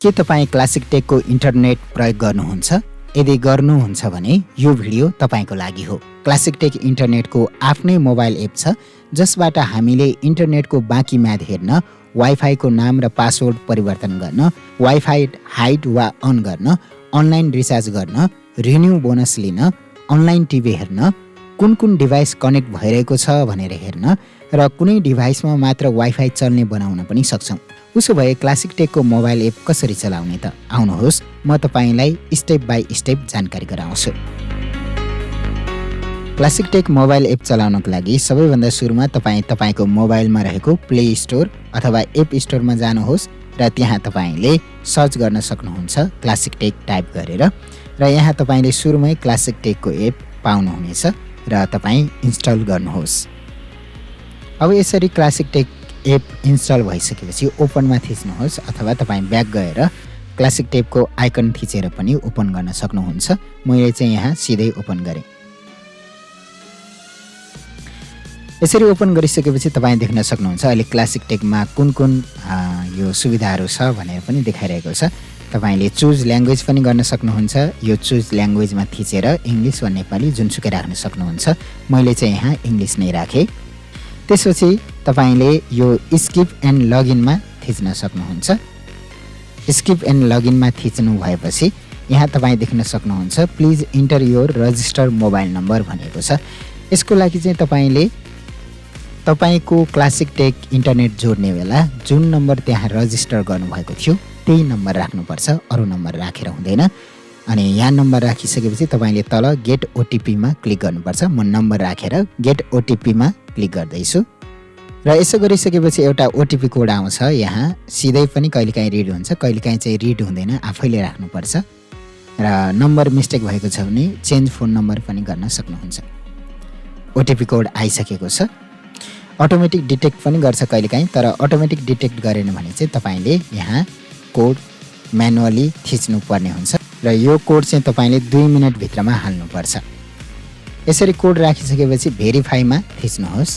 के तपाईँ classic टेकको internet प्रयोग गर्नुहुन्छ? यदि गर्नुहुन्छ भने यो भिडियो तपाईँको लागि हो। क्लासिक टेक इन्टरनेटको आफ्नै मोबाइल एप छ जसबाट हामीले इन्टरनेटको बाँकी म्याद हेर्न, वाइफाईको नाम र पासवर्ड परिवर्तन गर्न, वाइफाई हाइड वा अन गर्न, अनलाइन रिचार्ज गर्न, रिन्यू बोनस लिन, अनलाइन टिभी हेर्न, कुन कुन डिभाइस कनेक्ट भइरहेको छ भनेर हेर्न र कुनै डिभाइसमा मात्र वाइफाई चल्ने बनाउन पनि सक्छौँ। उसो भए क्लासिक टेकको मोबाइल एप कसरी चलाउने त? आउनुहोस् म तपाईँलाई स्टेप बाई स्टेप जानकारी गराउँछु। क्लासिक टेक मोबाइल एप चलाउनको लागि सबैभन्दा सुरुमा तपाईँको मोबाइलमा रहेको प्ले स्टोर अथवा एप स्टोरमा जानुहोस् र त्यहाँ तपाईँले सर्च गर्न सक्नुहुन्छ क्लासिक टेक टाइप गरेर, र यहाँ तपाईँले सुरुमै क्लासिक टेकको एप पाउनुहुनेछ र तपाईँ इन्स्टल गर्नुहोस्। अब यसरी क्लासिक टेक एप इन्स्टल भइसकेपछि ओपनमा थिच्नुहोस् अथवा तपाईँ ब्याक गएर क्लासिक टेकको आइकन थिचेर पनि ओपन गर्न सक्नुहुन्छ। मैले चाहिँ यहाँ सिधै ओपन गरेँ। यसरी ओपन गरिसकेपछि तपाईँ देख्न सक्नुहुन्छ अहिले क्लासिक टेकमा कुन कुन यो सुविधाहरू छ भनेर पनि देखाइरहेको छ। तपाईँले चुज ल्याङ्ग्वेज पनि गर्न सक्नुहुन्छ। यो चुज ल्याङ्ग्वेजमा थिचेर इङ्ग्लिस वा नेपाली जुनसुकै राख्न सक्नुहुन्छ। मैले चाहिँ यहाँ इङ्ग्लिस नै राखेँ। त्यसपछि तपाईँले यो स्किप एन्ड लगइनमा थिच्न सक्नुहुन्छ। स्किप एन्ड लगइनमा थिच्नु भएपछि यहाँ तपाईँ देख्न सक्नुहुन्छ please enter your register mobile number भनेको छ। यसको लागि चाहिँ तपाईँले तपाईँको क्लासिक टेक इन्टरनेट जोड्ने बेला जुन नम्बर त्यहाँ रजिस्टर गर्नुभएको थियो त्यही नम्बर राख्नुपर्छ, अरू नम्बर राखेर हुँदैन। अनि यहाँ नम्बर राखिसकेपछि तपाईँले तल गेट ओटिपीमा क्लिक गर्नुपर्छ। म नम्बर राखेर गेट ओटिपीमा क्लिक गर्दैछु र यसो गरिसकेपछि एउटा ओटिपी कोड आउँछ। यहाँ सिधै पनि कहिलेकाहीँ रिड हुन्छ, कहिलेकाहीँ चाहिँ रिड हुँदैन, आफैले राख्नुपर्छ। र नम्बर मिस्टेक भएको छ भने चेन्ज फोन नम्बर पनि गर्न सक्नुहुन्छ। ओटिपी कोड आइसकेको छ। अटोमेटिक डिटेक्ट पनि गर्छ कहिलेकाहीँ, तर अटोमेटिक डिटेक्ट गरेन भने चाहिँ तपाईँले यहाँ कोड म्यानुअली थिच्नु पर्ने हुन्छ र यो कोड चाहिँ तपाईँले 2 मिनटभित्रमा हाल्नुपर्छ। यसरी कोड राखिसकेपछि भेरिफाईमा थिच्नुहोस्।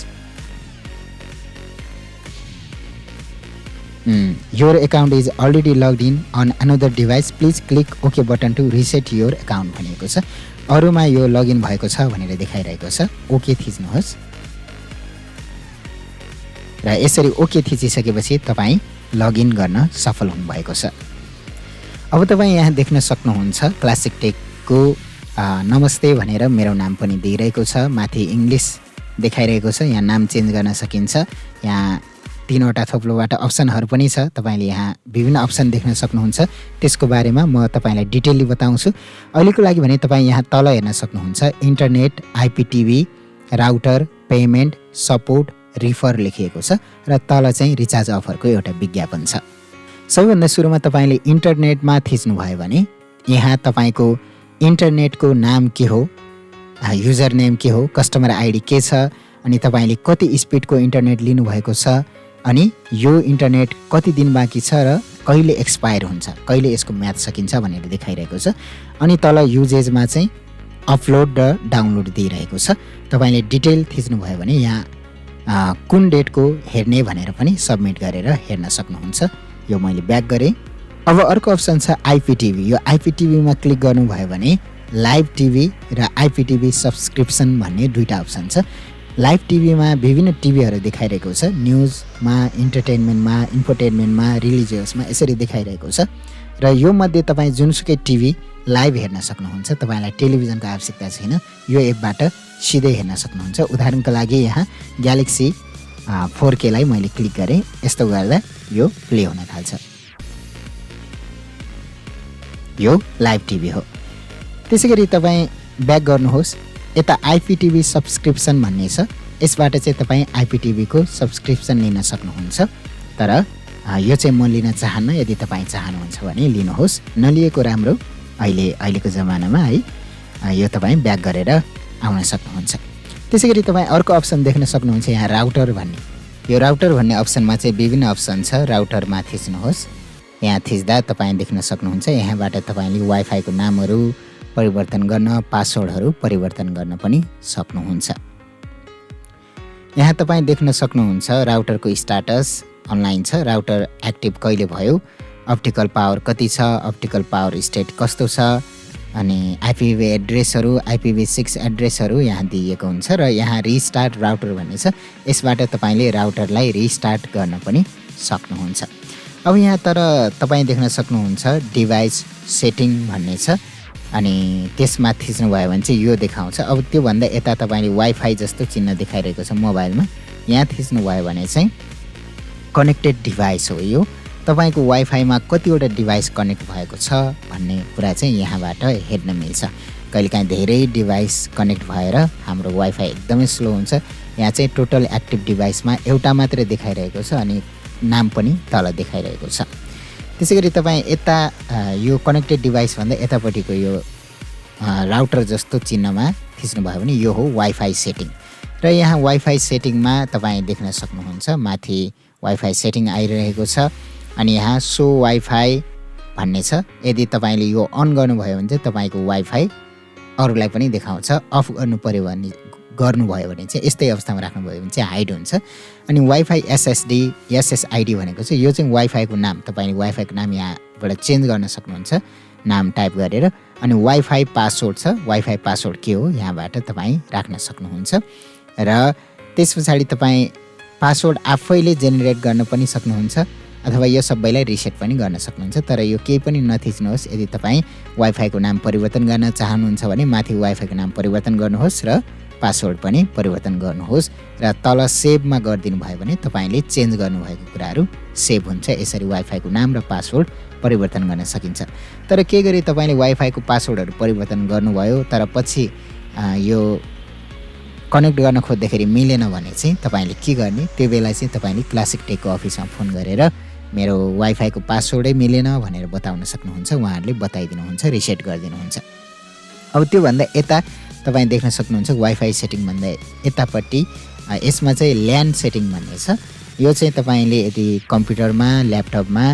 Your account is already logged in on another device, please click okay button to reset your account भनेको छ। अरूमा यो लगइन भएको छ भनेर देखाइरहेको छ। ओके थिच्नुहोस् र यसरी ओके थिचिसकेपछि तपाईँ लगइन गर्न सफल हुनुभएको छ। अब तपाईँ यहाँ देख्न सक्नुहुन्छ क्लासिक टेकको नमस्ते भनेर मेरो नाम पनि दिइरहेको छ। माथि इङ्ग्लिस देखाइरहेको छ। यहाँ नाम चेन्ज गर्न सकिन्छ। यहाँ 3वटा थोप्लोबाट अप्सनहरू पनि छ। तपाईँले यहाँ विभिन्न अप्सन देख्न सक्नुहुन्छ। त्यसको बारेमा म तपाईँलाई डिटेलली बताउँछु। अहिलेको लागि भने तपाईँ यहाँ तल हेर्न सक्नुहुन्छ internet, IPTV, router, payment, support, refer लेखिएको छ र तल चाहिँ रिचार्ज अफरको एउटा विज्ञापन छ। सबैभन्दा सुरुमा तपाईँले इन्टरनेटमा थिच्नु भयो भने यहाँ तपाईँको इन्टरनेटको नाम के हो, युजर नेम के हो, कस्टमर आइडी के छ, अनि तपाईँले कति स्पिडको इन्टरनेट लिनुभएको छ, अनि यो इन्टरनेट कति दिन बाँकी छ र कहिले एक्सपायर हुन्छ, कहिले यसको म्याद सकिन्छ भनेर देखाइरहेको छ। अनि तल युजेजमा चाहिँ अपलोड र डाउनलोड दिइरहेको छ। तपाईँले डिटेल थिच्नुभयो भने यहाँ कुन डेटको हेर्ने भनेर पनि सबमिट गरेर हेर्न सक्नुहुन्छ। यो मैले ब्याक गरेँ। अब अर्को अप्सन छ आइपिटिभी। यो आइपिटिभीमा क्लिक गर्नुभयो भने लाइभ टिभी र आइपिटिभी सब्सक्रिप्सन भन्ने 2टा अप्सन छ। लाइभ टिभीमा विभिन्न टिभीहरू देखाइरहेको छ। न्युजमा, इन्टरटेनमेन्टमा, इन्फोटेनमेन्टमा, रिलिजियसमा यसरी देखाइरहेको छ। र यो मध्ये तपाईँ जुनसुकै टिभी लाइभ हेर्न सक्नुहुन्छ। तपाईँलाई टेलिभिजनको आवश्यकता छैन। यो एपबाट सिधै हेर्न सक्नुहुन्छ। उदाहरणको लागि यहाँ ग्यालेक्सी 4K लाई मैले क्लिक गरेँ। यस्तो गर्दा यो प्ले हुन थाल्छ। यो लाइभ टिभी हो। त्यसै गरी तपाईँ ब्याक गर्नुहोस्। यता आइपिटिभी सब्सक्रिप्सन भन्ने छ। यसबाट चाहिँ तपाईँ आइपिटिभीको सब्सक्रिप्सन लिन सक्नुहुन्छ। तर यो चाहिँ म लिन चाहन्न। यदि तपाईँ चाहनुहुन्छ भने लिनुहोस्, नलिएको राम्रो अहिलेको जमानामा है। यो तपाईँ ब्याक गरेर आउन सक्नुहुन्छ। त्यसै गरी तपाईँ अर्को अप्सन देख्न सक्नुहुन्छ यहाँ राउटर भन्ने। यो राउटर भन्ने अप्सनमा चाहिँ विभिन्न अप्सन छ। राउटरमा थिच्नुहोस्। यहाँ थिच्दा तपाईँ देख्न सक्नुहुन्छ यहाँबाट तपाईँले वाइफाईको नामहरू परिवर्तन गर्न, पासवर्डहरू परिवर्तन गर्न पनि सक्नुहुन्छ। यहाँ तपाईँ देख्न सक्नुहुन्छ राउटरको स्ट्याटस अनलाइन छ। राउटर एक्टिभ कहिले भयो, अप्टिकल पावर कति छ, अप्टिकल पावर स्टेट कस्तो छ, अनि आइपिभी एड्रेसहरू, IPv6 एड्रेसहरू यहाँ दिएको हुन्छ र यहाँ रिस्टार्ट राउटर भन्ने छ। यसबाट तपाईँले राउटरलाई रिस्टार्ट गर्न पनि सक्नुहुन्छ। अब यहाँ तर तपाईँ देख्न सक्नुहुन्छ डिभाइस सेटिङ भन्ने छ, अनि त्यसमा थिच्नुभयो भने चाहिँ यो देखाउँछ। अब त्योभन्दा यता तपाईँले वाइफाई जस्तो चिन्ह देखाइरहेको छ मोबाइलमा, यहाँ थिच्नुभयो भने चाहिँ कनेक्टेड डिभाइस हो। यो तपाईँको वाइफाईमा कतिवटा डिभाइस कनेक्ट भएको छ भन्ने कुरा चाहिँ यहाँबाट हेर्न मिल्छ। कहिलेकाहीँ धेरै डिभाइस कनेक्ट भएर हाम्रो वाइफाई एकदमै स्लो हुन्छ। यहाँ चाहिँ टोटल एक्टिभ डिभाइसमा एउटा मात्रै देखाइरहेको छ अनि नाम पनि तल देखाइरहेको छ। त्यसै गरी तपाईँ यता यो कनेक्टेड डिभाइस भन्दा यतापट्टिको यो राउटर जस्तो चिन्हमा थिच्नुभयो भने यो हो वाइफाई सेटिङ। र यहाँ वाइफाई सेटिङमा तपाईँ देख्न सक्नुहुन्छ माथि वाइफाई सेटिङ आइरहेको छ, अनि यहाँ सो वाइफाई भन्ने छ। यदि तपाईँले यो अन गर्नुभयो भने चाहिँ तपाईँको वाइफाई अरूलाई पनि देखाउँछ। अफ गर्नुभयो भने चाहिँ यस्तै अवस्थामा राख्नुभयो भने चाहिँ हाइड हुन्छ। अनि वाइफाई SSID भनेको चाहिँ यो चाहिँ वाइफाईको नाम, तपाईँले वाइफाईको नाम यहाँबाट चेन्ज गर्न सक्नुहुन्छ नाम टाइप गरेर। अनि वाइफाई पासवर्ड छ, वाइफाई पासवर्ड के हो यहाँबाट तपाईँ राख्न सक्नुहुन्छ। र त्यस पछाडि तपाईँ पासवर्ड आफैले जेनेरेट गर्न पनि सक्नुहुन्छ अथवा यो सबैलाई रिसेट पनि गर्न सक्नुहुन्छ। तर यो केही पनि नथिच्नुहोस्। यदि तपाईँ वाइफाईको नाम परिवर्तन गर्न चाहनुहुन्छ भने माथि वाइफाईको नाम परिवर्तन गर्नुहोस् र पासवर्ड पनि परिवर्तन गर्नुहोस्, र तल सेभमा गरिदिनु भयो भने तपाईँले चेन्ज गर्नुभएको कुराहरू सेभ हुन्छ। यसरी वाइफाईको नाम र पासवर्ड परिवर्तन गर्न सकिन्छ। तर के गरी तपाईँले वाइफाईको पासवर्डहरू परिवर्तन गर्नुभयो तर पछि यो कनेक्ट गर्न खोज्दाखेरि मिलेन भने चाहिँ तपाईँले के गर्ने, त्यो बेला चाहिँ तपाईँले क्लासिक टेकको अफिसमा फोन गरेर मेरो वाइफाईको पासवर्डै मिलेन भनेर बताउन सक्नुहुन्छ। उहाँहरूले बताइदिनुहुन्छ, रिसेट गरिदिनुहुन्छ। अब त्योभन्दा यता तपाईँ देख्न सक्नुहुन्छ वाइफाई सेटिङ भन्दा यतापट्टि यसमा चाहिँ ल्यान्ड सेटिङ भन्ने छ। यो चाहिँ तपाईँले यदि कम्प्युटरमा ल्यापटपमा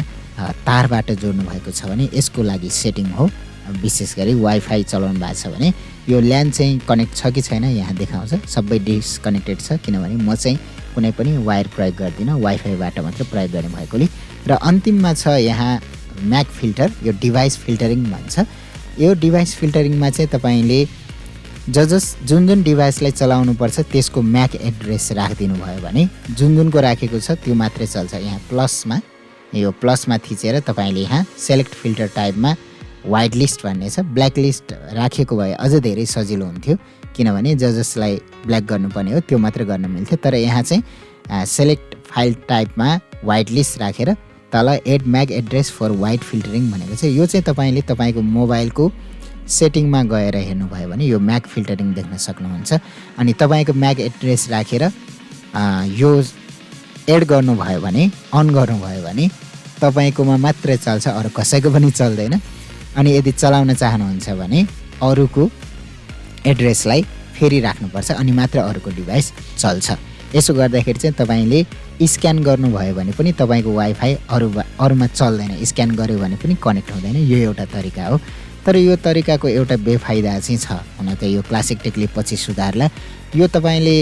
तारबाट जोड्नु भएको छ भने यसको लागि सेटिङ हो। विशेष गरी वाइफाई चलाउनु भएको छ भने यो ल्यान्ड चाहिँ कनेक्ट छ कि छैन यहाँ देखाउँछ। सबै डिस्कनेक्टेड छ किनभने म चाहिँ कुनै पनि वायर प्रयोग गर्दिनँ, वाइफाईबाट मात्र प्रयोग गर्ने भएकोले। र अन्तिममा छ यहाँ म्याक फिल्टर, यो डिभाइस फिल्टरिङ भन्छ। यो डिभाइस फिल्टरिङमा चाहिँ तपाईँले जुन डिभाइसलाई चलाउनुपर्छ त्यसको म्याक एड्रेस राखिदिनु भयो भने जुनको राखेको छ त्यो मात्रै चल्छ। यहाँ प्लसमा थिचेर तपाईँले यहाँ सेलेक्ट फिल्टर टाइपमा वाइट लिस्ट भन्ने छ, ब्ल्याक लिस्ट राखेको भए अझ धेरै सजिलो हुन्थ्यो किनभने जसलाई ब्ल्याक गर्नुपर्ने हो त्यो मात्र गर्न मिल्थ्यो। तर यहाँ चाहिँ सेलेक्ट फाइल टाइपमा वाइट लिस्ट राखेर तल add MAC address for white filtering भनेको छ। यो चाहिँ तपाईँले तपाईँको मोबाइलको सेटिङमा गएर हेर्नुभयो भने यो म्याक फिल्टरिङ देख्न सक्नुहुन्छ। अनि तपाईँको म्याक एड्रेस राखेर यो एड गर्नुभयो भने, अन गर्नुभयो भने तपाईँकोमा मात्रै चल्छ, अरू कसैको पनि चल्दैन। अनि यदि चलाउन चाहनुहुन्छ भने अरूको एड्रेसलाई फेरि राख्नुपर्छ अनि मात्र अरूको डिभाइस चल्छ। यसो गर्दाखेरि चाहिँ तपाईँले स्क्यान गर्नुभयो भने पनि तपाईँको वाइफाई अरूमा चल्दैन, स्क्यान गर्यो भने पनि कनेक्ट हुँदैन। यो एउटा तरिका हो। तर यो तरिकाको एउटा बेफाइदा चाहिँ छ। हुन त यो क्लासिक टेकले पछि सुधार्ला। यो तपाईँले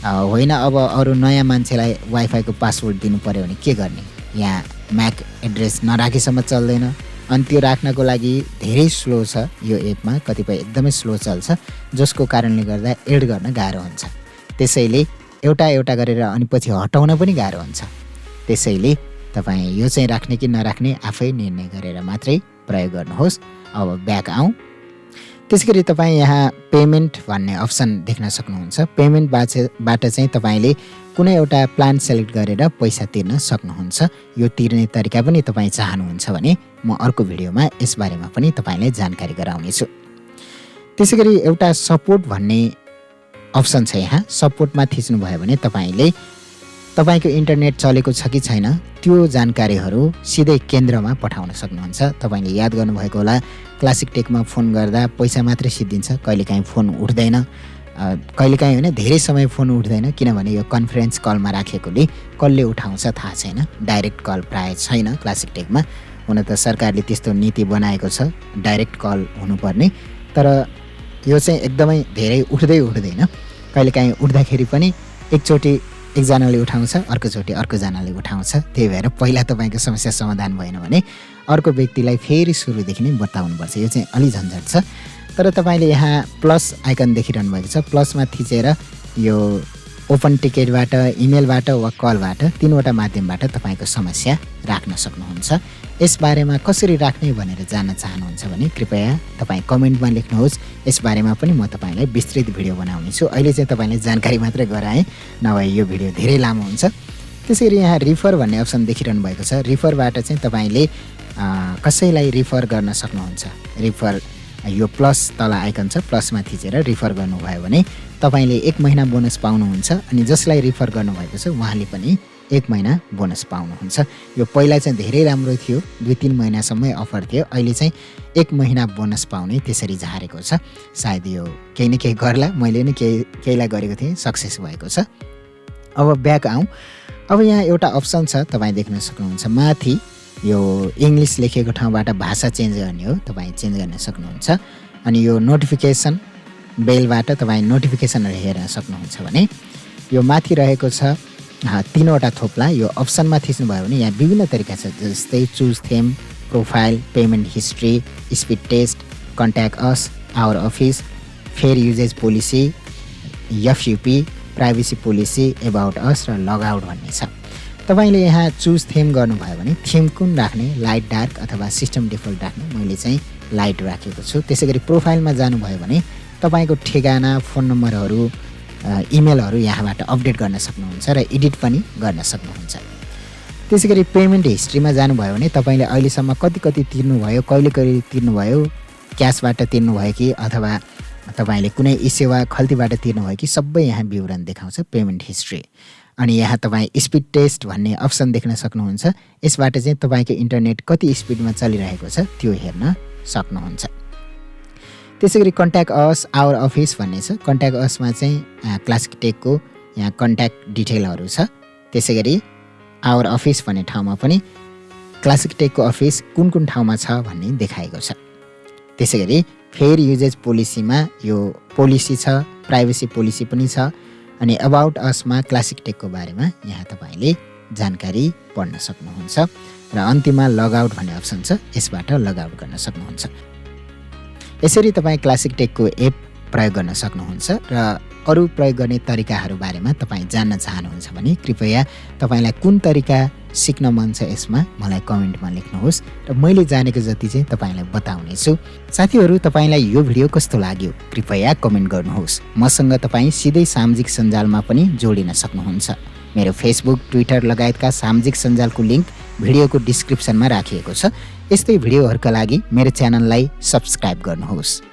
होइन अब अरू नयाँ मान्छेलाई वाइफाईको पासवर्ड दिनु पर्यो भने के गर्ने, यहाँ म्याक एड्रेस नराखेसम्म चल्दैन। अनि त्यो राख्नको लागि धेरै स्लो छ यो एपमा, कतिपय एकदमै स्लो चल्छ जसको कारणले गर्दा एड गर्न गाह्रो हुन्छ। त्यसैले एउटा गरेर अनि पछि हटाउन पनि गाह्रो हुन्छ। त्यसैले तपाईँ यो चाहिँ राख्ने कि नराख्ने आफै निर्णय गरेर मात्रै प्रयोग गर्नुहोस्। अब ब्याक आउँ। त्यसै गरी तपाईँ यहाँ पेमेन्ट भन्ने अप्सन देख्न सक्नुहुन्छ। पेमेन्टबाट चाहिँ तपाईँले कुनै एउटा प्लान सेलेक्ट गरेर पैसा तिर्न सक्नुहुन्छ। यो तिर्ने तरिका पनि तपाईँ चाहनुहुन्छ भने म अर्को भिडियोमा यसबारेमा पनि तपाईँलाई जानकारी गराउनेछु। त्यसै गरी एउटा सपोर्ट भन्ने अप्सन छ। यहाँ सपोर्टमा थिच्नुभयो भने तपाईँले तपाईँको इन्टरनेट चलेको छ कि छैन त्यो जानकारीहरू सिधै केन्द्रमा पठाउन सक्नुहुन्छ। तपाईँले याद गर्नुभएको होला क्लासिक टेकमा फोन गर्दा पैसा मात्रै सिद्धिन्छ, कहिलेकाहीँ फोन उठ्दैन, कहिलेकाहीँ होइन धेरै समय फोन उठ्दैन किनभने यो कन्फरेन्स कलमा राखेकोले कसले उठाउँछ थाहा छैन। डाइरेक्ट कल प्रायः छैन क्लासिक टेकमा। हुन त सरकारले त्यस्तो नीति बनाएको छ डाइरेक्ट कल हुनुपर्ने, तर यो चाहिँ एकदमै धेरै उठ्दैन। कहिलेकाहीँ उठ्दाखेरि पनि एकचोटि एकजनाले उठाउँछ, अर्कोचोटि अर्कोजनाले उठाउँछ। त्यही भएर पहिला तपाईँको समस्या समाधान भएन भने अर्को व्यक्तिलाई फेरि सुरुदेखि नै बताउनुपर्छ। यो चाहिँ अलि झन्झट छ। तर तपाईँले यहाँ प्लस आइकन देखिरहनु भएको छ। प्लसमा थिचेर यो ओपन टिकेटबाट, इमेलबाट वा कलबाट 3वटा माध्यमबाट तपाईँको समस्या राख्न सक्नुहुन्छ। यसबारेमा कसरी राख्ने भनेर जान्न चाहनुहुन्छ भने कृपया तपाईँ कमेन्टमा लेख्नुहोस्। यसबारेमा पनि म तपाईँलाई विस्तृत भिडियो बनाउनेछु। अहिले चाहिँ तपाईँले जानकारी मात्रै गराएँ, नभए यो भिडियो धेरै लामो हुन्छ। त्यसैगरी यहाँ रिफर भन्ने अप्सन देखिरहनु भएको छ। रिफरबाट चाहिँ तपाईँले कसैलाई रिफर गर्न सक्नुहुन्छ। रिफर यो प्लस तल आइकन छ, प्लसमा थिचेर रिफर गर्नुभयो भने तपाईँले 1 महिना बोनस पाउनुहुन्छ। अनि जसलाई रिफर गर्नुभएको छ उहाँले पनि 1 महिना बोनस पाउनुहुन्छ। यो पहिला चाहिँ धेरै राम्रो थियो, 2-3 महिनासम्मै अफर थियो। अहिले चाहिँ 1 महिना बोनस पाउने त्यसरी झारेको छ। सायद यो केही न केही गर्ला, मैले नै केहीलाई गरेको थिएँ, सक्सेस भएको छ। अब ब्याक आउँ। अब यहाँ एउटा अप्सन छ, तपाईँ देख्न सक्नुहुन्छ माथि, यो इङ्ग्लिस लेखेको ठाउँबाट भाषा चेन्ज गर्ने हो, तपाईँ चेन्ज गर्न सक्नुहुन्छ। अनि यो नोटिफिकेसन बेलबाट तपाईँ नोटिफिकेसनहरू हेर्न सक्नुहुन्छ भने यो माथि रहेको छ 3वटा थोप्ला। यो अप्सनमा थिच्नुभयो भने यहाँ विभिन्न तरिका छ, जस्तै choose theme, profile, payment history, speed test, contact us, our office, fair usage policy, FUP, privacy policy, about us र लगआउट भन्ने छ। तपाईँले यहाँ चुज थेम गर्नुभयो भने थीम कुन राख्ने, लाइट, डार्क अथवा सिस्टम डिफल्ट राख्ने। मैले चाहिँ लाइट राखेको छु। त्यसै गरी प्रोफाइलमा जानुभयो भने तपाईँको ठेगाना, फोन नम्बरहरू, इमेलहरू यहाँबाट अपडेट गर्न सक्नुहुन्छ र एडिट पनि गर्न सक्नुहुन्छ। त्यसै गरी पेमेन्ट हिस्ट्रीमा जानुभयो भने तपाईँले अहिलेसम्म कति तिर्नुभयो, कहिले तिर्नुभयो, क्यासबाट तिर्नुभयो कि अथवा तपाईँले कुनै सेवा खल्तीबाट तिर्नुभयो कि, सबै यहाँ विवरण देखाउँछ पेमेन्ट हिस्ट्री। अनि यहाँ तपाईँ स्पिड टेस्ट भन्ने अप्सन देख्न सक्नुहुन्छ। यसबाट चाहिँ तपाईँको इन्टरनेट कति स्पिडमा चलिरहेको छ त्यो हेर्न सक्नुहुन्छ। त्यसै गरी कन्ट्याक्ट अस, आवर अफिस भन्ने छ। कन्ट्याक्ट असमा चाहिँ क्लासिक टेकको यहाँ कन्ट्याक्ट डिटेलहरू छ। त्यसै गरी आवर अफिस भन्ने ठाउँमा पनि क्लासिक टेकको अफिस कुन ठाउँमा छ भन्ने देखाएको छ। त्यसै गरी फेयर युजेज पोलिसीमा यो पोलिसी छ, प्राइभेसी पोलिसी पनि छ। अनि अबाउट असमा क्लासिक टेकको बारेमा यहाँ तपाईँले जानकारी पढ्न सक्नुहुन्छ। र अन्तिममा लगआउट भन्ने अप्सन छ, यसबाट लगआउट गर्न सक्नुहुन्छ। यसरी तपाईँ क्लासिक टेकको एप प्रयोग गर्न सक्नुहुन्छ। र अरू प्रयोग गर्ने तरिकाहरू बारेमा तपाईँ जान्न चाहनुहुन्छ भने कृपया तपाईँलाई कुन तरिका सिक्न मन छ यसमा मलाई कमेन्टमा लेख्नुहोस् र मैले जानेको जति चाहिँ तपाईँलाई बताउनेछु। साथीहरू, तपाईँलाई यो भिडियो कस्तो लाग्यो कृपया कमेन्ट गर्नुहोस्। मसँग तपाईँ सिधै सामाजिक सञ्जालमा पनि जोडिन सक्नुहुन्छ। मेरो फेसबुक, ट्विटर लगायतका सामाजिक सञ्जालको लिङ्क भिडियोको डिस्क्रिप्सनमा राखिएको छ। यस्तै भिडियोहरूका लागि मेरो च्यानललाई सब्स्क्राइब गर्नुहोस्।